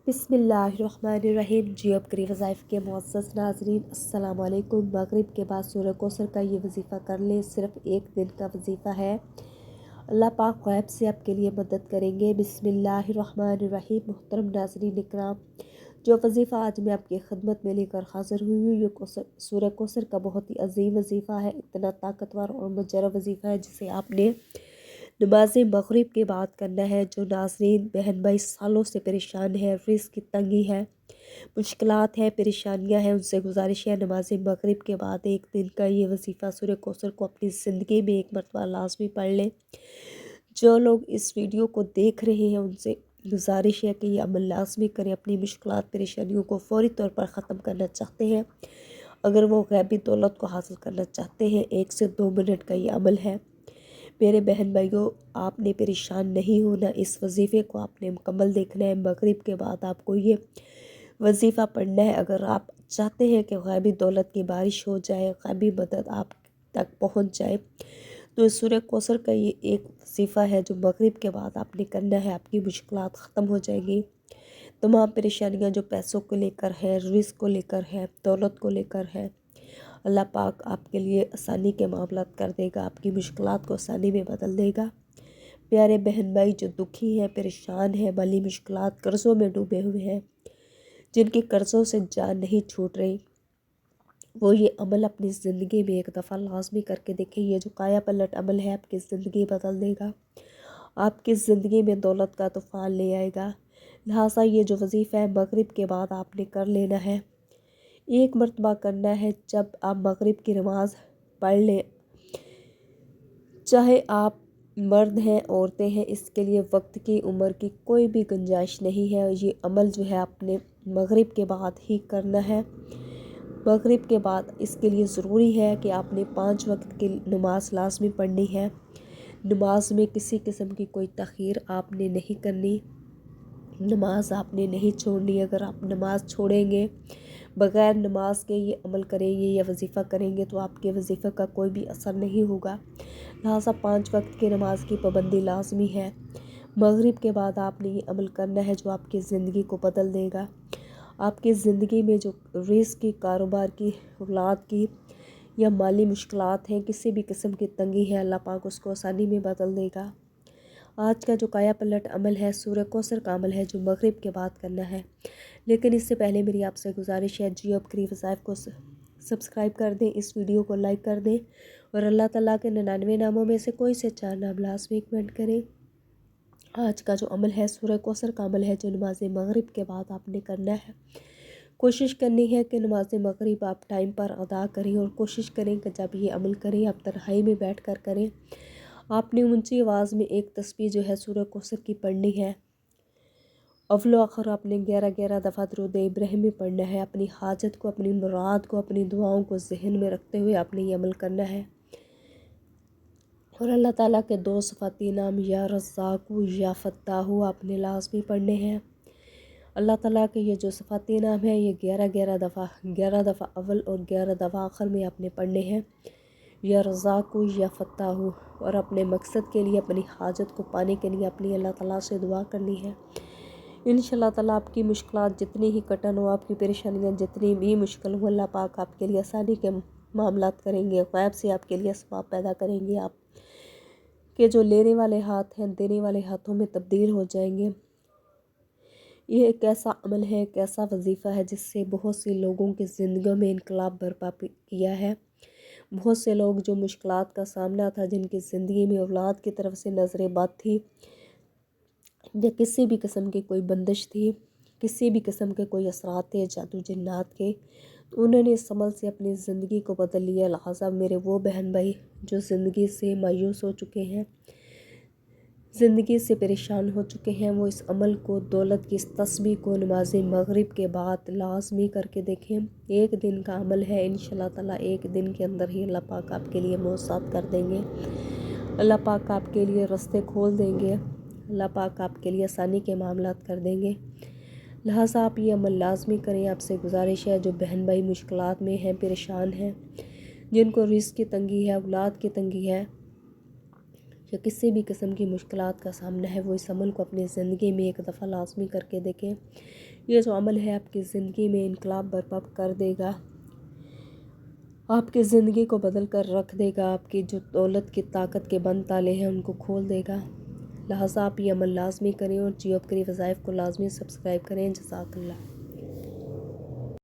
बिस्मिल्लाहिर्रहमानिर्रहीम। जियो अपग्री वज़ाइफ के मुअज़्ज़ज़ नाज़रीन, अस्सलाम वालेकुम। मगरिब के बाद सूरह कौसर का ये वजीफ़ा कर लें। सिर्फ़ एक दिन का वजीफ़ा है। अल्लाह पाक ग़ैब से आपके लिए मदद करेंगे। बिस्मिल्लाहिर्रहमानिर्रहीम। मुहतरम नाज़रीन इकराम, जो वजीफ़ा आज मैं आपकी खिदमत में लेकर हाज़िर हुई हूँ, ये सूरह कौसर का बहुत ही अजीम वजीफ़ा है। इतना ताकतवर और मुजर्रब वजीफ़ा है जिसे आपने नमाज मगरिब के बाद करना है। जो नाज़रीन बहन भाई सालों से परेशान है, रिज़्क़ की तंगी है, मुश्किलात हैं, परेशानियां हैं, उनसे गुजारिश है नमाज मगरिब के बाद एक दिन का ये वजीफ़ा सूरह कौसर को अपनी ज़िंदगी में एक मरतबा लाजमी पढ़ लें। जो लोग इस वीडियो को देख रहे हैं उनसे गुजारिश है कि ये अमल लाजमी करें। अपनी मुश्किलात परेशानियों को फौरी तौर पर ख़त्म करना चाहते हैं, अगर वो गैबी दौलत को हासिल करना चाहते हैं, 1 से 2 मिनट का ये अमल है। मेरे बहन भाइयों, आपने परेशान नहीं होना। इस वजीफ़े को आपने मुकम्मल देखना है। मगरिब के बाद आपको ये वजीफ़ा पढ़ना है। अगर आप चाहते हैं कि गैबी दौलत की बारिश हो जाए, गैबी मदद आप तक पहुंच जाए, तो इस सूरह कौसर का ये एक वजीफ़ा है जो मगरिब के बाद आपने करना है। आपकी मुश्किलात ख़त्म हो जाएंगी। तमाम परेशानियां जो पैसों को लेकर है, रिज़्क़ को लेकर है, दौलत को लेकर है, अल्लाह पाक आपके लिए आसानी के मामलात कर देगा। आपकी मुश्किलात को आसानी में बदल देगा। प्यारे बहन भाई जो दुखी हैं, परेशान हैं, माली मुश्किलात, कर्ज़ों में डूबे हुए हैं, जिनकी कर्ज़ों से जान नहीं छूट रही, वो ये अमल अपनी ज़िंदगी में एक दफ़ा लाजमी करके देखें। ये जो काया पलट अमल है आपकी ज़िंदगी बदल देगा, आपकी ज़िंदगी में दौलत का तूफ़ान ले आएगा। लिहाजा ये जो वजीफ़ा है मगरिब के बाद आपने कर लेना है। एक मरतबा करना है। जब आप मगरिब की नमाज़ पढ़ लें, चाहे आप मर्द हैं औरतें हैं, इसके लिए वक्त की उम्र की कोई भी गुंजाइश नहीं है। ये अमल जो है आपने मगरिब के बाद ही करना है। मगरिब के बाद इसके लिए ज़रूरी है कि आपने 5 वक्त की नमाज लाजमी पढ़नी है। नमाज में किसी किस्म की कोई तख़ीर आपने नहीं करनी, नमाज आपने नहीं छोड़नी। अगर आप नमाज छोड़ेंगे, बग़ैर नमाज के ये अमल करेंगे या वजीफ़ा करेंगे, तो आपके वजीफ़े का कोई भी असर नहीं होगा। लिहाजा 5 वक्त की नमाज की पाबंदी लाजमी है। मगरिब के बाद आपने ये अमल करना है जो आपकी ज़िंदगी को बदल देगा। आपकी ज़िंदगी में जो रिज़्क़ की, कारोबार की, औलाद की या माली मुश्किलात हैं, किसी भी किस्म की तंगी है, अल्लाह पाक उसको आसानी में बदल देगा। आज का जो काया पलट अमल है सूरह कौसर का अमल है जो मगरिब के बाद करना है। लेकिन इससे पहले मेरी आपसे गुजारिश है, जियो अपग्री वज़ाइफ को सब्सक्राइब कर दें, इस वीडियो को लाइक कर दें और अल्लाह ताला के 99 नामों में से कोई से 4 नाम लाज़मी कमेंट करें। आज का जो अमल है सूरह कौसर का अमल है जो नमाज मगरिब के बाद आपने करना है। कोशिश करनी है कि नमाज मगरिब आप टाइम पर अदा करें और कोशिश करें कि जब ये अमल करें आप तन्हाई में बैठ कर करें। आपने ऊंची आवाज़ में एक तस्बीह जो है सूरह कौसर की पढ़नी है। अव्वल आखिर आपने 11-11 दफ़ा दुरूद इब्राहिमी पढ़ना है। अपनी हाजत को, अपनी मुराद को, अपनी दुआओं को जहन में रखते हुए आपने ये अमल करना है। और अल्लाह ताला के 2 सिफ़ाती नाम या रज़्ज़ाक़ु या फ़त्ताहु आपने लाज़मी पढ़ने हैं। अल्लाह ताला के ये जो सिफ़ाती नाम है ये 11 दफ़ा अव्वल और 11 दफ़ा आखिर में आपने पढ़ने हैं। या रज़्ज़ाक़ु या फ़त्ताहु। और अपने मकसद के लिए, अपनी हाजत को पाने के लिए अपनी अल्लाह ताला से दुआ करनी है। इंशाअल्लाह ताला आपकी मुश्किलात जितनी ही कठिन हो, आपकी परेशानियाँ जितनी भी मुश्किल हो, अल्लाह पाक आपके लिए आसानी के मामलात करेंगे। ग़ैब से आपके लिए असबाब पैदा करेंगे। आप के जो लेने वाले हाथ हैं देने वाले हाथों में तब्दील हो जाएंगे। ये एक ऐसा अमल है, एक ऐसा वजीफ़ा है जिससे बहुत से लोगों की ज़िंदगी में इनकलाब बर्पा किया है। बहुत से लोग जो मुश्किलात का सामना था, जिनकी ज़िंदगी में औलाद की तरफ से नज़र बद थी या किसी भी किस्म की कोई बंदिश थी, किसी भी किस्म के कोई असरात थे जादू जिन्नात के, तो उन्होंने इस अमल से अपनी ज़िंदगी को बदल लिया। लिहाजा मेरे वो बहन भाई जो ज़िंदगी से मायूस हो चुके हैं, ज़िंदगी से परेशान हो चुके हैं, वो इस अमल को, दौलत की इस तस्बीह को नमाज मगरिब के बाद लाजमी करके देखें। एक दिन का अमल है, इंशाअल्लाह ताला एक दिन के अंदर ही अल्लाह पाक आपके लिए मौसात कर देंगे। अल्लाह पाक आपके लिए रास्ते खोल देंगे। अल्लाह पाक आपके लिए आसानी के मामलात कर देंगे। लिहाजा आप ये अमल लाजमी करें। आपसे गुजारिश है जो बहन भाई मुश्किलात में हैं, परेशान हैं, जिनको रिज़्क़ की तंगी है, औलाद की तंगी है, یا کسی بھی قسم کی مشکلات کا سامنا ہے، وہ اس عمل کو اپنی زندگی میں ایک دفعہ لازمی کر کے دیکھیں۔ یہ جو عمل ہے آپ کی زندگی میں انقلاب برپا کر دے گا، آپ کی زندگی کو بدل کر رکھ دے گا، آپ کی جو دولت کی طاقت کے بند تالے ہیں ان کو کھول دے گا۔ لہٰذا آپ یہ عمل لازمی کریں اور جیو اپ کے لیے وظائف کو لازمی سبسکرائب کریں۔ جزاک اللہ۔